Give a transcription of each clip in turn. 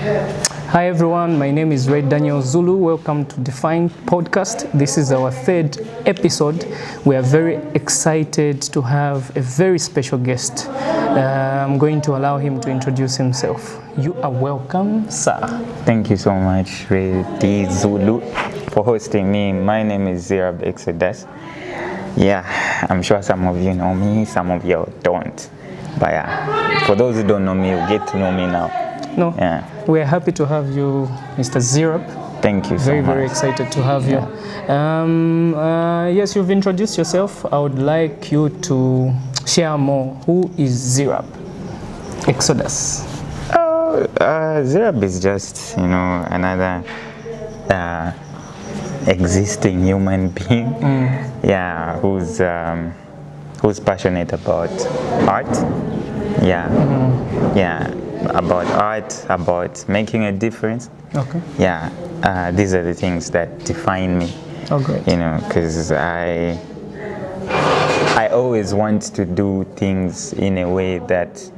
Hi everyone, my name is Red Daniel Zulu. Welcome to Define Podcast. This is our third episode. We are very excited to have a very special guest. I'm going to allow him to introduce himself. You are welcome, sir. Thank you so much, Red D. Zulu, for hosting me. My name is Zerub Exodus. Yeah, I'm sure some of you know me, some of you don't. But yeah, for those who don't know me, you get to know me now. No, we're happy to have you, Mr. Zerub. Thank you so much. Very excited to have you. Yes, you've introduced yourself. I would like you to share more. Who is Zerub Exodus? Zerub is just, another existing human being. Yeah, who's passionate about art. Yeah. Yeah. About art, about making a difference. Okay. Yeah, these are the things that define me. Oh, great. Because I always want to do things in a way that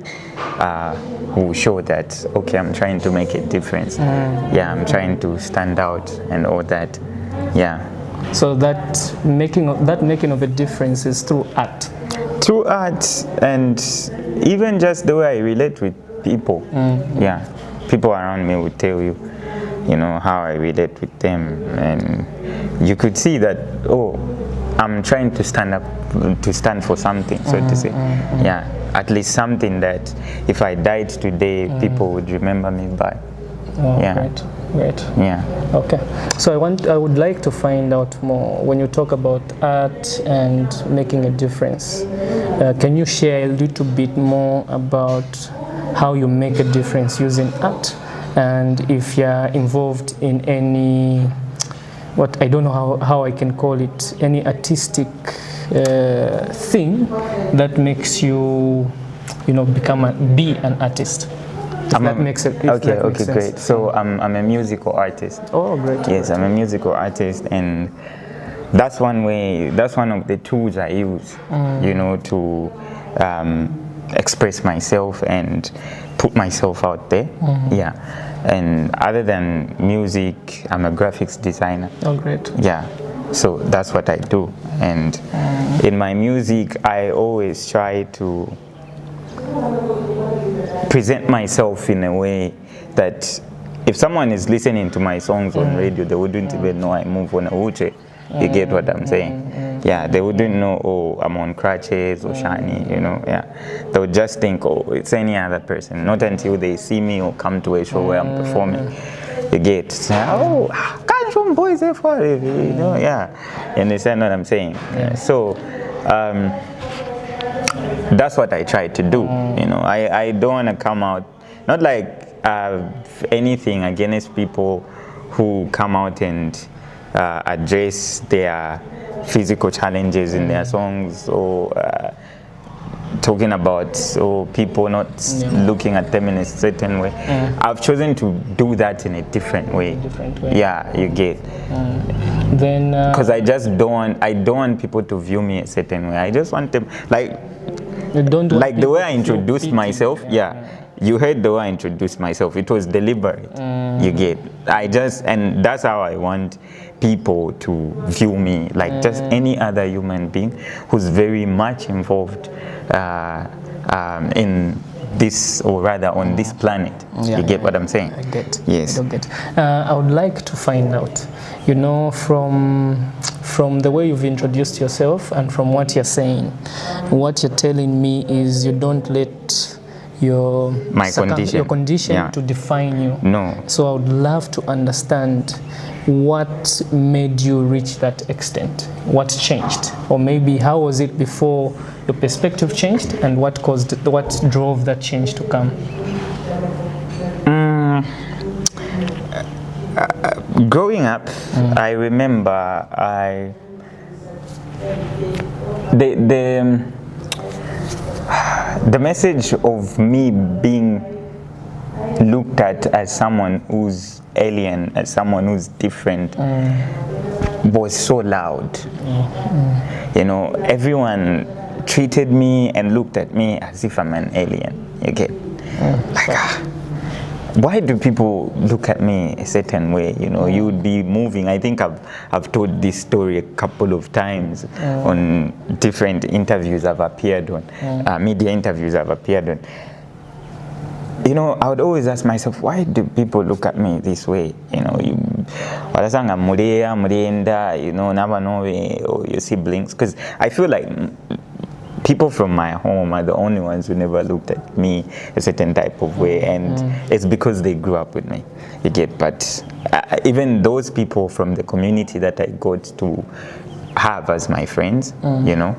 will show that, okay, I'm trying to make a difference. Yeah, I'm trying to stand out and all that. Yeah. So that making of a difference is through art. Through art, and even just the way I relate with people. Yeah, people around me would tell you, how I relate with them, and you could see that, I'm trying to stand for something, so to say. Yeah, at least something that if I died today, people would remember me by. Yeah. Great. Yeah. Okay. So I would like to find out more when you talk about art and making a difference. Can you share a little bit more about how you make a difference using art, and if you're involved in any, what I don't know how I can call it, any artistic thing that makes you, be an artist. That makes it. Okay, great. So I'm a musical artist. Oh, great. Yes, I'm a musical artist, and that's one way. That's one of the tools I use, to express myself and put myself out there. Yeah, and other than music, I'm a graphics designer. Oh, great. Yeah, so that's what I do, and in my music, I always try to present myself in a way that if someone is listening to my songs on radio, they wouldn't even know I move on a wheelchair. You get what I'm saying? Yeah, they wouldn't know, I'm on crutches or shiny, yeah. They would just think, it's any other person. Not until they see me or come to a show where I'm performing. You get, can't you boys there for it? Yeah. You understand what I'm saying? Yeah. So, that's what I try to do. I don't want to come out, not like anything against people who come out and address their physical challenges in their songs, or talking about people not looking at them in a certain way. I've chosen to do that in a different way. Yeah, you get. Then because I don't want people to view me a certain way. I just want them like the way I introduced myself. Yeah, you heard the way I introduced myself. It was deliberate. You get. And that's how I want people to view me, like just any other human being who's very much involved in this, or rather on this planet. You get what I'm saying? I get. Yes. I get. I would like to find out, from the way you've introduced yourself and from what you're saying, what you're telling me is you don't let your condition to define you. No. So I would love to understand what made you reach that extent. What changed, or maybe how was it before your perspective changed, and what drove that change to come? Growing up, I remember the message of me being looked at as someone who's alien, as someone who's different, was so loud. Everyone treated me and looked at me as if I'm an alien. You get why do people look at me a certain way? You know, you would be moving. I think I've told this story a couple of times on different interviews I've appeared on, media interviews I've appeared on. You know, I would always ask myself, why do people look at me this way? You know, you know, never know your siblings, because I feel like people from my home are the only ones who never looked at me a certain type of way, and it's because they grew up with me, you get. But even those people from the community that I got to have as my friends, you know,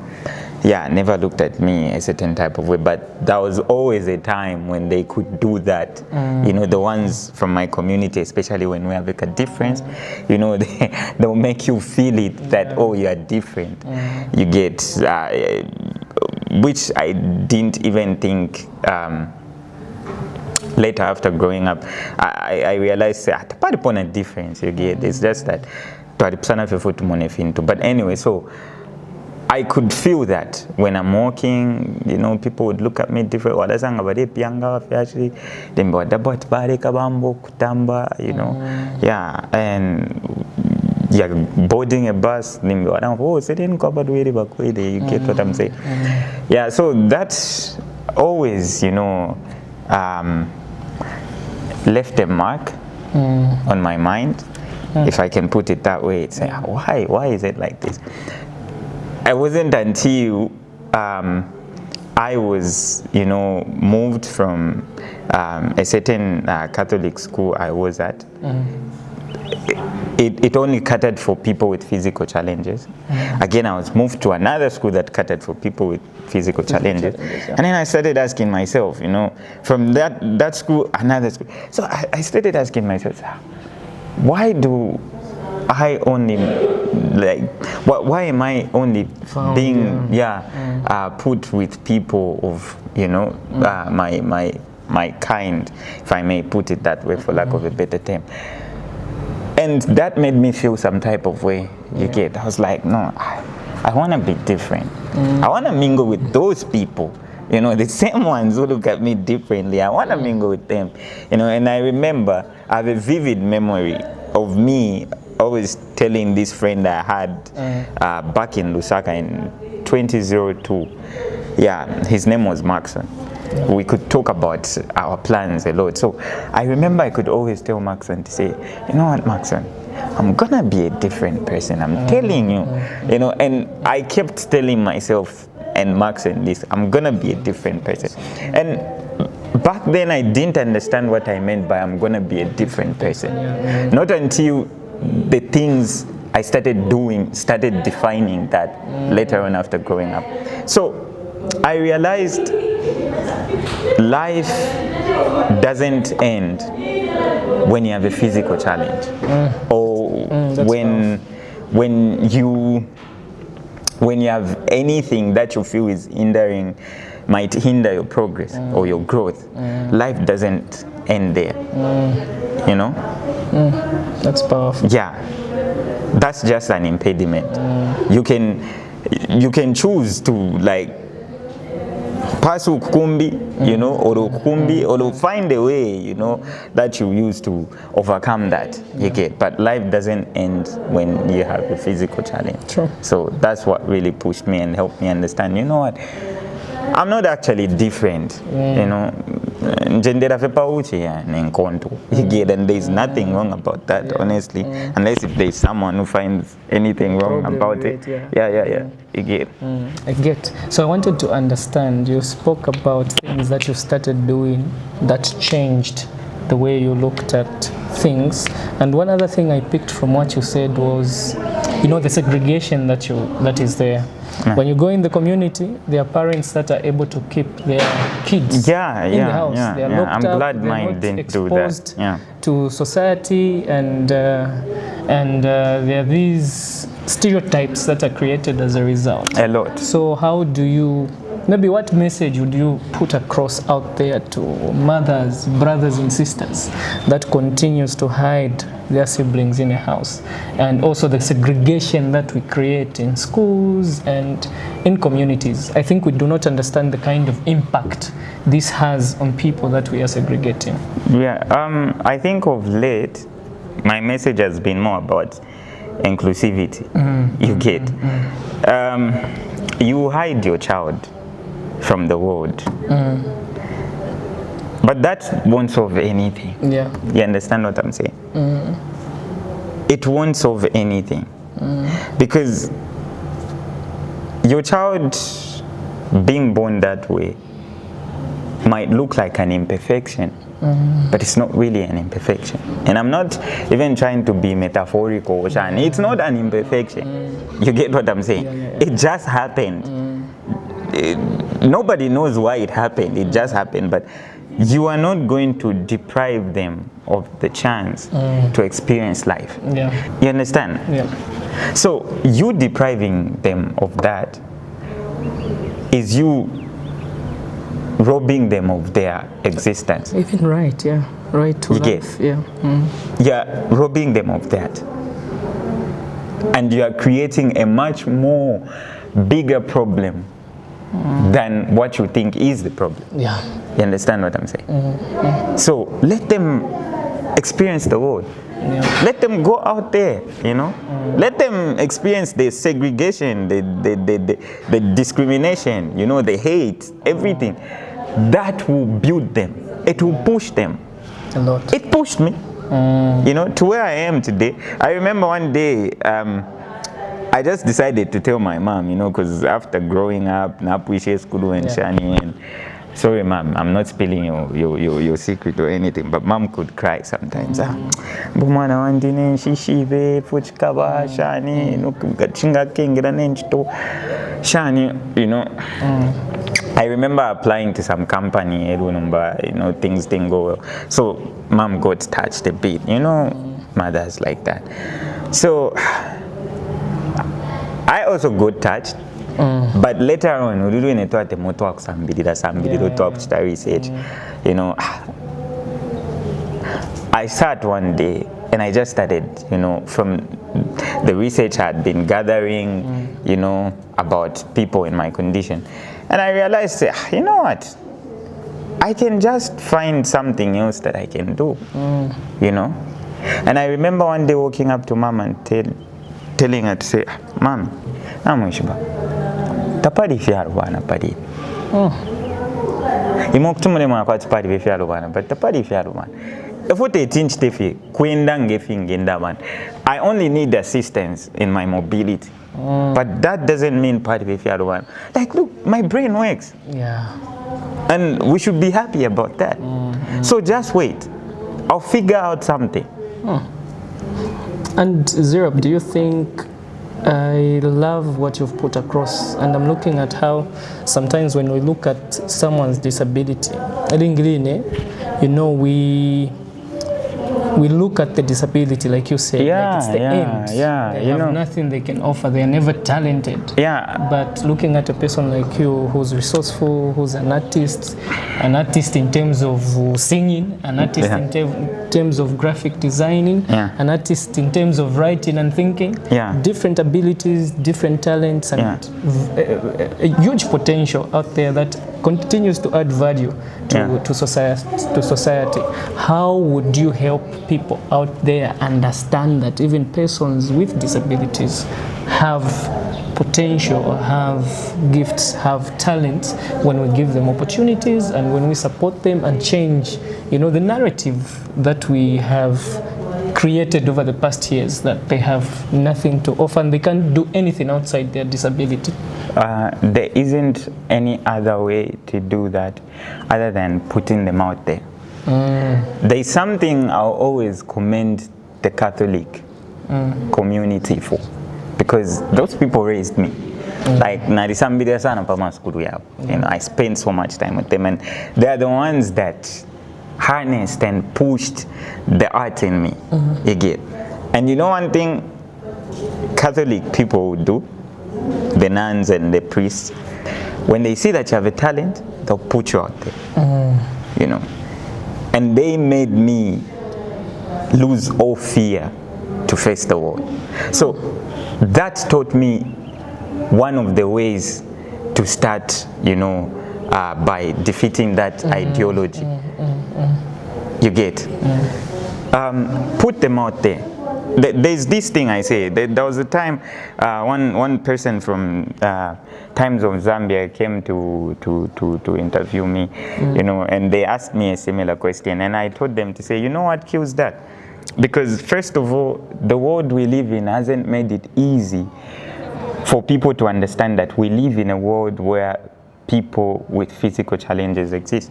never looked at me a certain type of way. But there was always a time when they could do that. You know, the ones from my community, especially when we have like a difference, you know, they'll make you feel it that, oh, you are different. You get, which I didn't even think later after growing up. I realized apart upon a difference, you get, it's just that. But anyway, so I could feel that when I'm walking, you know, people would look at me different. You know, and boarding a bus, you get what I'm saying? Yeah, so that's always, you know, left a mark on my mind, if I can put it that way. It's like, why is it like this? It wasn't until I was, you know, moved from a certain Catholic school I was at. It only catered for people with physical challenges. Again, I was moved to another school that catered for people with physical challenges. And then I started asking myself, you know, from that school, another school. So I started asking myself, why do I only, like, why am I only being put with people of, you know, my kind, if I may put it that way, for lack of a better term. And that made me feel some type of way, you get. I was like, no, I want to be different. I want to mingle with those people, you know, the same ones who look at me differently. I want to mingle with them, you know. And I remember, I have a vivid memory of me always telling this friend I had back in Lusaka in 2002. Yeah, his name was Maxon. We could talk about our plans a lot. So I remember I could always tell Maxon to say, you know what, Maxon, I'm gonna be a different person. I'm telling you, you know. And I kept telling myself and Maxon this, I'm gonna be a different person. And back then I didn't understand what I meant by I'm gonna be a different person. Not until the things I started doing started defining that later on after growing up. So I realized life doesn't end when you have a physical challenge, or when you have anything that you feel is might hinder your progress or your growth. Life doesn't end there. You know? That's powerful. Yeah, that's just an impediment. You can choose to, like, pass ukumbi, you know, or ukumbi, or find a way, you know, that you use to overcome that, you get. But life doesn't end when you have a physical challenge. True. So that's what really pushed me and helped me understand, you know what, I'm not actually different, you know. You get, and there's nothing wrong about that, honestly, unless if there's someone who finds anything wrong about it. You get. I get. So I wanted to understand, you spoke about things that you started doing that changed the way you looked at things, and one other thing I picked from what you said was, you know, the segregation that is there. When you go in the community, there are parents that are able to keep their kids in the house. They are locked I'm up, glad mine didn't do that. To society, and there are these stereotypes that are created as a result. A lot. So how do you maybe what message would you put across out there to mothers, brothers and sisters that continues to hide their siblings in a house, and also the segregation that we create in schools and in communities? I think we do not understand the kind of impact this has on people that we are segregating. Yeah, I think of late, my message has been more about inclusivity. You get, you hide your child from the world, but that won't solve anything. Yeah. You understand what I'm saying? It won't solve anything, because your child being born that way might look like an imperfection, but it's not really an imperfection. And I'm not even trying to be metaphorical. It's not an imperfection. You get what I'm saying? It just happened. Nobody knows why it happened. It just happened. But you are not going to deprive them of the chance to experience life. Yeah. You understand? Yeah. So you depriving them of that is you robbing them of their existence. Even right, yeah. Right to You life. get? Yeah. You're robbing them of that. And you are creating a much more bigger problem than what you think is the problem. Yeah. You understand what I'm saying? So let them experience the world. Yeah. Let them go out there, you know. Let them experience the segregation, the discrimination, you know, the hate, everything. That will build them. It will push them. A lot. It pushed me, you know, to where I am today. I remember one day, I just decided to tell my mom, you know, because after growing up, Napuishe School and Shani, and sorry, mom, I'm not spilling your secret or anything, but mom could cry sometimes. Bumana wandine shishive fuchikaba Shani, no gachinga kengira nenchito Shani, you know. I remember applying to some company, you know, things didn't go well. So mom got touched a bit, you know, mothers like that. So I also got touched, but later on, we didn't talk about research. You know, I sat one day and I just started, you know, from the research I had been gathering, you know, about people in my condition. And I realized, you know what, I can just find something else that I can do, you know. And I remember one day walking up to mom and telling her to say, Mom, I'm tapari fiarwana padi. Imoktumule mwakwati padi fiarwana, but tapari fiarwana. If what they teach tefi, kwendange fingendaman. I only need assistance in my mobility. But that doesn't mean padi fiarwana. Like, look, my brain works. Yeah. And we should be happy about that. So just wait. I'll figure out something. And Zerub, do you think, I love what you've put across, and I'm looking at how sometimes when we look at someone's disability, you know, we look at the disability, like you said, like it's the end. They have nothing they can offer. They are never talented. But looking at a person like you, who's resourceful, who's an artist in terms of singing, an artist in terms of graphic designing, an artist in terms of writing and thinking, different abilities, different talents, and a huge potential out there that continues to add value to society. How would you help people out there understand that even persons with disabilities have potential, or have gifts, have talents, when we give them opportunities and when we support them and change, you know, the narrative that we have created over the past years, that they have nothing to offer and they can't do anything outside their disability? There isn't any other way to do that other than putting them out there. There's something I'll always commend the Catholic community for, because those people raised me. Like, you know, I spent so much time with them, and they're the ones that harnessed and pushed the art in me. You get? And you know one thing Catholic people would do, the nuns and the priests, when they see that you have a talent, they'll put you out there. You know, and they made me lose all fear to face the world. So that taught me one of the ways to start, you know, by defeating that ideology. You get? Put them out there. There's this thing I say. There was a time one person from Times of Zambia came to interview me, you know, and they asked me a similar question, and I told them to say, you know what kills that? Because first of all, the world we live in hasn't made it easy for people to understand that we live in a world where people with physical challenges exist.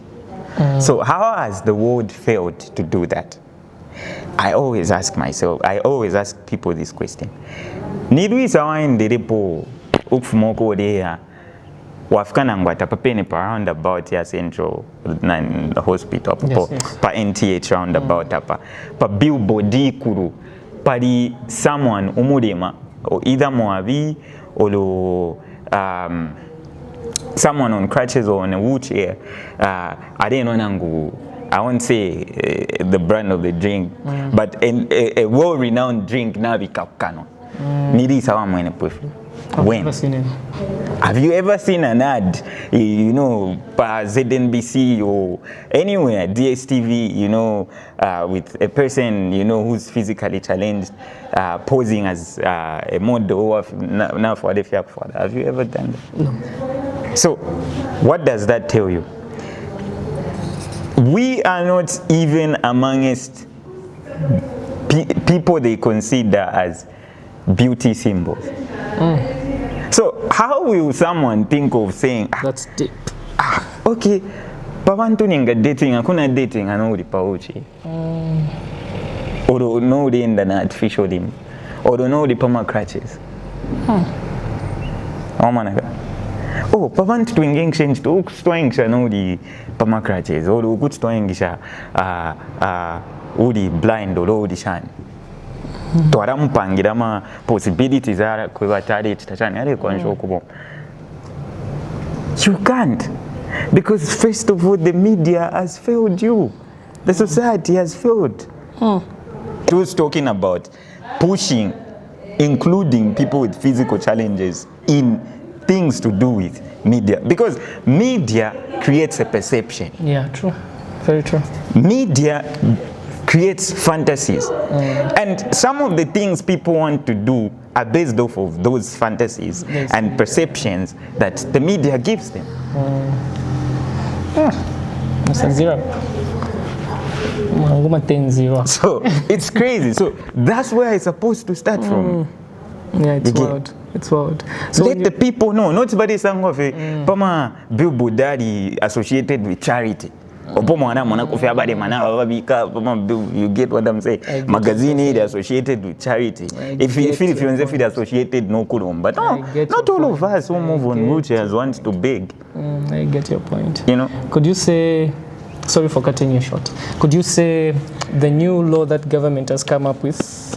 So how has the world failed to do that? I always ask myself, I always ask people this question. Nidwisa waenderepo ukufumoko dea wafukana ngwata papene pa roundabout ya Central Hospital pa NTH roundabout pa billboard kuru pali someone umurema or either moabi or someone on crutches or on a wheelchair. I didn't know I won't say the brand of the drink, but a well-renowned drink nabi kakano. Nidi sawa mwene pwefu. When? Have you ever seen an ad, you know, by ZNBC or anywhere, DSTV, you know, with a person, you know, who's physically challenged, posing as a model of now for the father? Have you ever done that? No. So, what does that tell you? We are not even amongst people they consider as beauty symbols. So how will someone think of saying, that's deep. Okay, pavantu ninga dating, akuna dating anori pauchi. Or no the end an artificial limb. Or no the pama crutches. Oh, pavantu to engage to stoingisha no the pama crutches or good stoingisha udi blind or udi shan. Twaramupangira possibilities are kwebatali chitachani ale kwanisho kubo. You can't, because first of all the media has failed you. The society has failed. Who's talking about pushing, including people with physical challenges in things to do with media, because media creates a perception. Yeah, true. Very true. Media creates fantasies. And some of the things people want to do are based off of those fantasies and perceptions that the media gives them. Mr. Zerub. So it's crazy. So that's where it's supposed to start from. Yeah, it's wild. It's wild. So let the people know. Not somebody sang of a Pama billboard daddy associated with charity. You get what I'm saying? Magazine is associated with charity. If you feel associated, no kulum. But no, not all of us who move on wheelchairs want to beg. I get your point. You know? Could you say, sorry for cutting you short, could you say the new law that government has come up with,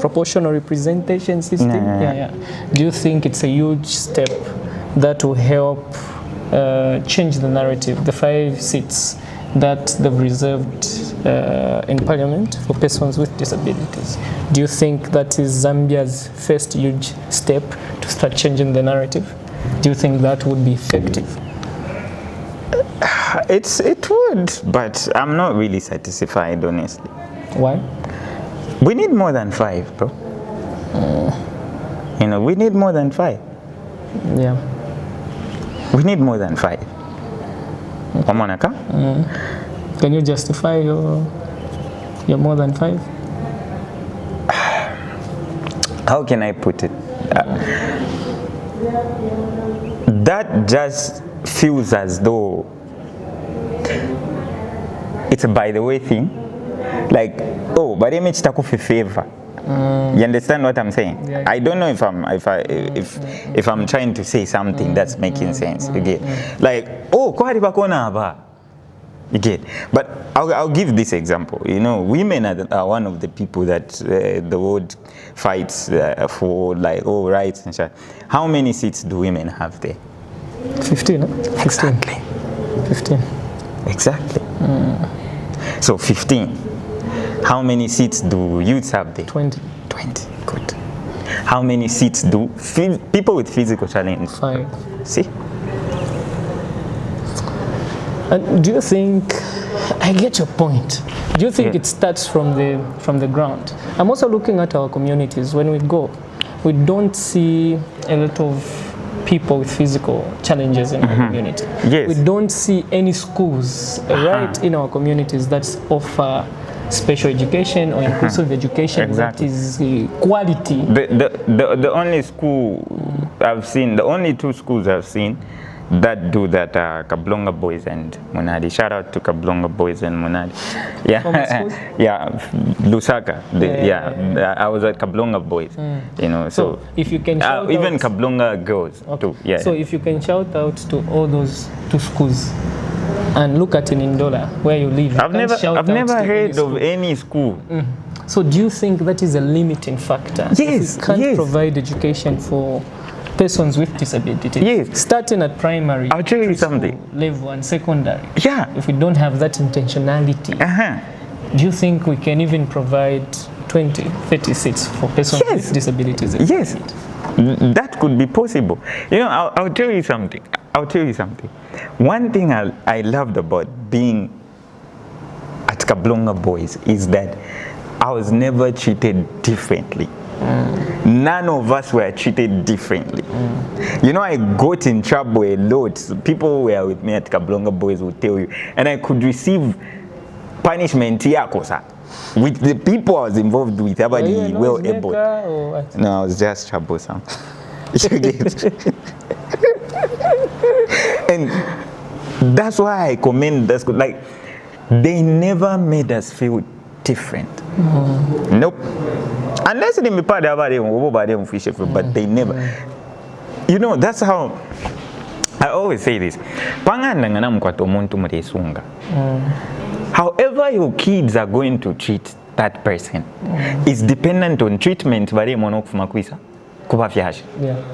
proportional representation system? Do you think it's a huge step that will help change the narrative, the 5 seats that they've reserved in Parliament for persons with disabilities? Do you think that is Zambia's first huge step to start changing the narrative? Do you think that would be effective? It would, but I'm not really satisfied, honestly. Why? We need more than 5, bro. You know, we need more than 5. Yeah. We need more than 5. Can you justify your more than 5? How can I put it? That just feels as though it's a by the way thing. Like, oh, but I'm a favor. You understand what I'm saying? Yeah. I don't know if I'm trying to say something that's making sense. You get? Like, oh, you get? But I'll give this example. You know, women are one of the people that the world fights for, like, rights and shit. How many seats do women have there? 15, huh? 16. Exactly. 15. Exactly. So 15. How many seats do youths have there? 20. 20. Good. How many seats do people with physical challenge? 5. See? And do you think, I get your point, do you think Yeah. it starts from the ground? I'm also looking at our communities. When we go, we don't see a lot of people with physical challenges in our community. Yes. We don't see any schools right in our communities that offer special education or inclusive education Exactly. that is quality. The only school I've seen, the only 2 schools I've seen that do that are Kablonga Boys and Munadi. Shout out to Kablonga Boys and Munadi. Former schools? Yeah, Lusaka. I was at Kablonga Boys. You know, so if you can shout even out, Kablonga girls too. Yeah. So if you can shout out to all those 2 schools and look at in Indola where you live, I've never heard of any school. So do you think that is a limiting factor? Yes, If we can't yes. provide education for persons with disabilities, Yes. starting at primary, I'll tell you something. level and secondary, Yeah. if we don't have that intentionality, do you think we can even provide 20, 30 seats for persons Yes. with disabilities? Yes, that could be possible. You know, I'll tell you something. One thing I loved about being at Kablonga Boys is that I was never treated differently. None of us were treated differently. You know, I got in trouble a lot. People who were with me at Kablonga Boys will tell you. And I could receive punishment with the people I was involved with. Were you a Well noisemaker able. or what? No, I was just troublesome. You get? And that's why I commend the school. Like, they never made us feel different. Nope. Unless they be part of them, but they never. You know, that's how I always say this. However your kids are going to treat that person is dependent on treatment. Yeah,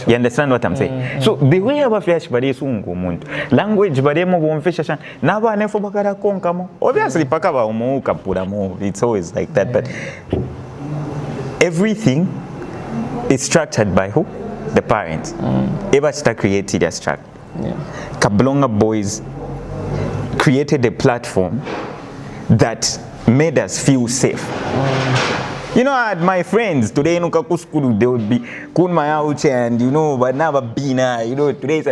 You understand what I'm saying? So the way abafyashi bari sungu muntu language bari mo bomfisha shan naba nefo bakara konkamo obviously paka ba umuka pura mo, it's always like that, but everything is structured by who? The parents. Ebachita created a structure. Kablonga Boys created a platform that made us feel safe. You know, I had my friends today, they would be kun my ouch and but never been today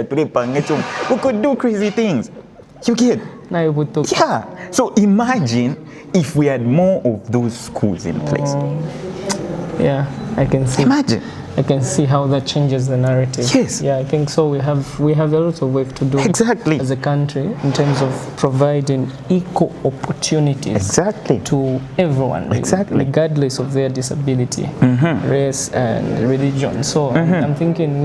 we could do crazy things. You get? Now you would talk. Yeah. So imagine if we had more of those schools in place. Yeah, I can see. Imagine. I can see how that changes the narrative. Yes. Yeah, I think so. We have a lot of work to do. Exactly. As a country in terms of providing equal opportunities. Exactly. To everyone. Exactly. Regardless of their disability, race and religion. So I'm thinking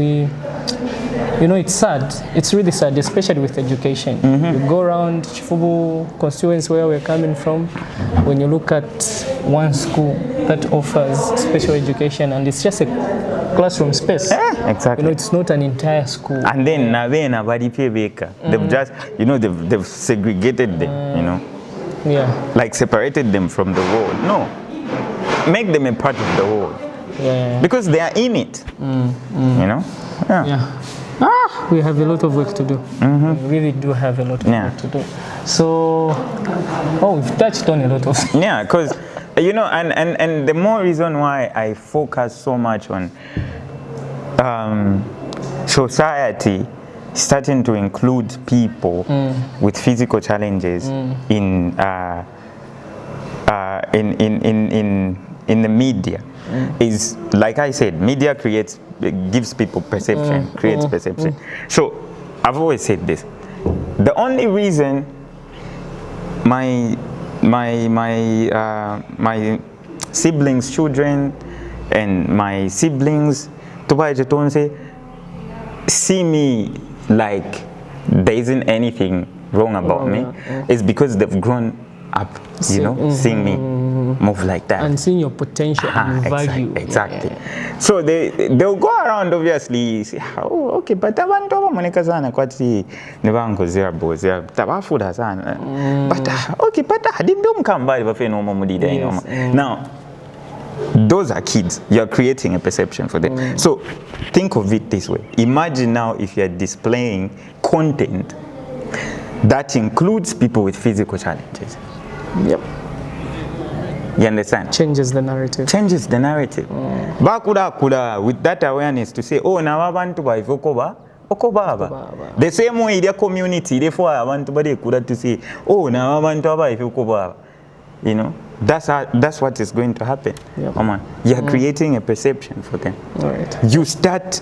it's sad. It's really sad, especially with education. You go around Chifubu constituency where we're coming from, when you look at one school that offers special education and it's just a classroom space. Exactly. It's not an entire school. And then they've just they've segregated them, Yeah. like separated them from the world. No, make them a part of the world. Yeah. Because they are in it. Yeah. We have a lot of work to do. We really do have a lot of work to do. So, we've touched on a lot of things. Yeah, because and the more reason why I focus so much on society starting to include people with physical challenges in the media is, like I said, media gives people perception, creates perception. So I've always said this: the only reason my siblings' children and my siblings see me like there isn't anything wrong about me is because they've grown up, seeing me. move like that. And seeing your potential and value. Exactly. So they'll go around obviously say, oh, okay, but abantu abamoneka sana kwati nibango Zerub tabafuda sana. But okay, but didn't come by bafe no mumudi there. Now, those are kids. You're creating a perception for them. So think of it this way. Imagine now if you're displaying content that includes people with physical challenges. Yep. You understand? Changes the narrative. Changes the narrative. Bakuda with that awareness to say, oh, now abantu ba ifokoba, okobaba. The same way their community, therefore abantu ba they could to say, oh, now abantu ba ifokoba. You know, that's what is going to happen. Yep. You're creating a perception for them. Right. You start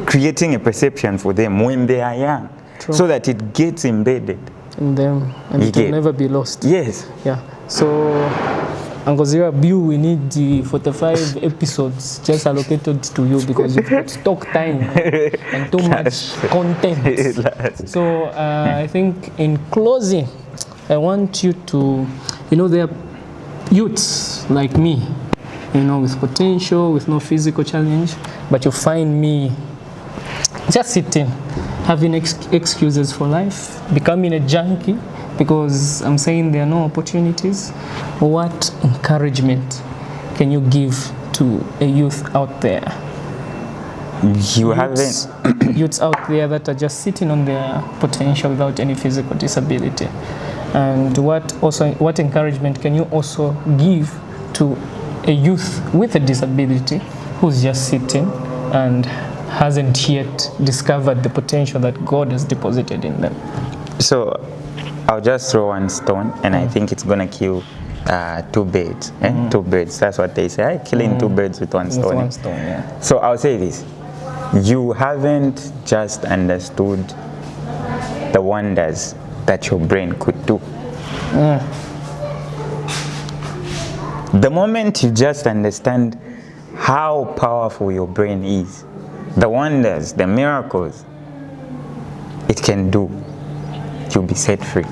creating a perception for them when they are young. True. So that it gets embedded in them and it will never be lost. Yes. Yeah. So, Uncle Zerub, we need the 45 episodes just allocated to you because you've got stock time and too much content. So, I think in closing, I want you to, there are youths like me, with potential, with no physical challenge, but you find me just sitting, having excuses for life, becoming a junkie because I'm saying there are no opportunities. What encouragement can you give to a youth out there? Youths out there that are just sitting on their potential without any physical disability. And what encouragement can you also give to a youth with a disability who's just sitting and hasn't yet discovered the potential that God has deposited in them? So I'll just throw one stone and I think it's gonna kill two birds. 2 birds, that's what they say, killing 2 birds with one stone. With one stone, yeah. So I'll say this, you haven't just understood the wonders that your brain could do. The moment you just understand how powerful your brain is, the wonders, the miracles it can do, you'll be set free.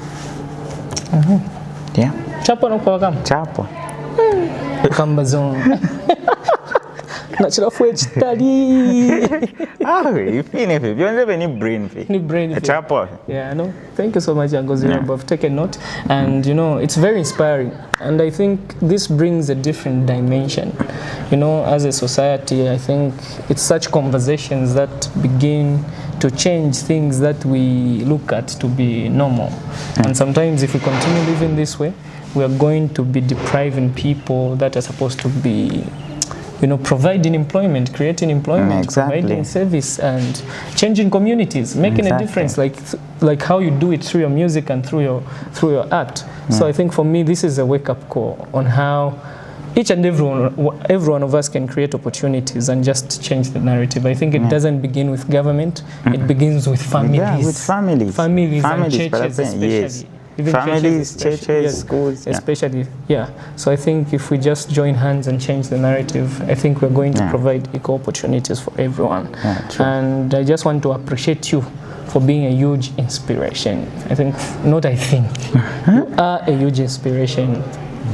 Yeah. Chapo no kwa kam? Chapo. Kambazon. Natural food study. You finish it. You don't have any brain fee. Any brain fee. Chapo. Yeah, no. Thank you so much, Uncle Zerub. I've taken note. And, it's very inspiring. And I think this brings a different dimension. As a society, I think it's such conversations that begin to change things that we look at to be normal. And sometimes if we continue living this way, we are going to be depriving people that are supposed to be providing employment, creating employment, providing service, and changing communities, making a difference, like how you do it through your music and through your art. So I think for me, this is a wake-up call on how each and every one of us can create opportunities and just change the narrative. I think it doesn't begin with government; it begins with families. Yeah, with families and churches, especially. Yes. Even families, churches, schools. Especially, So I think if we just join hands and change the narrative, I think we're going to provide equal opportunities for everyone. And I just want to appreciate you for being a huge inspiration. You are a huge inspiration.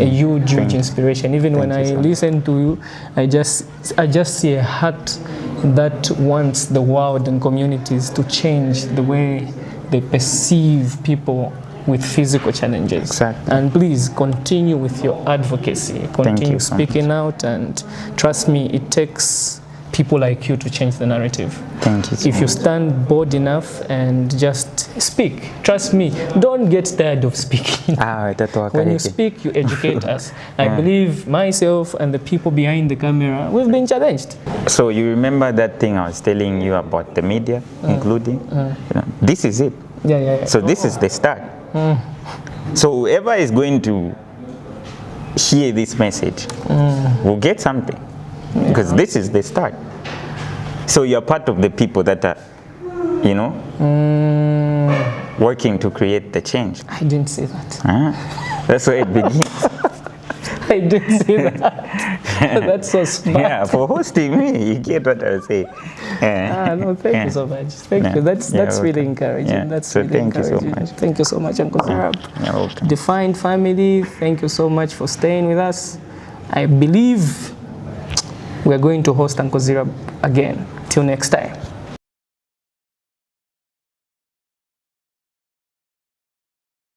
A huge inspiration. Even when I listen to you, I just see a heart that wants the world and communities to change the way they perceive people with physical challenges. Exactly. And please continue with your advocacy. Continue speaking out, and trust me, it takes people like you to change the narrative. Thank you so If you stand bold enough and just speak, trust me, don't get tired of speaking. When you speak, you educate us. I believe myself and the people behind the camera, we've been challenged. So you remember that thing I was telling you about the media, including? This is it. Yeah. So this is the start. So whoever is going to hear this message will get something, because this is the start. So you're part of the people that are, working to create the change. I didn't say that. That's where it begins. I didn't say that. That's so smart. Yeah, for hosting me, you get what I was saying. No, thank you so much. Thank you. That's really encouraging. That's really thank encouraging. You so much. Thank you so much, Uncle Zerub. You're welcome. Defined family, thank you so much for staying with us. I believe we're going to host Uncle Zerub again. Till next time.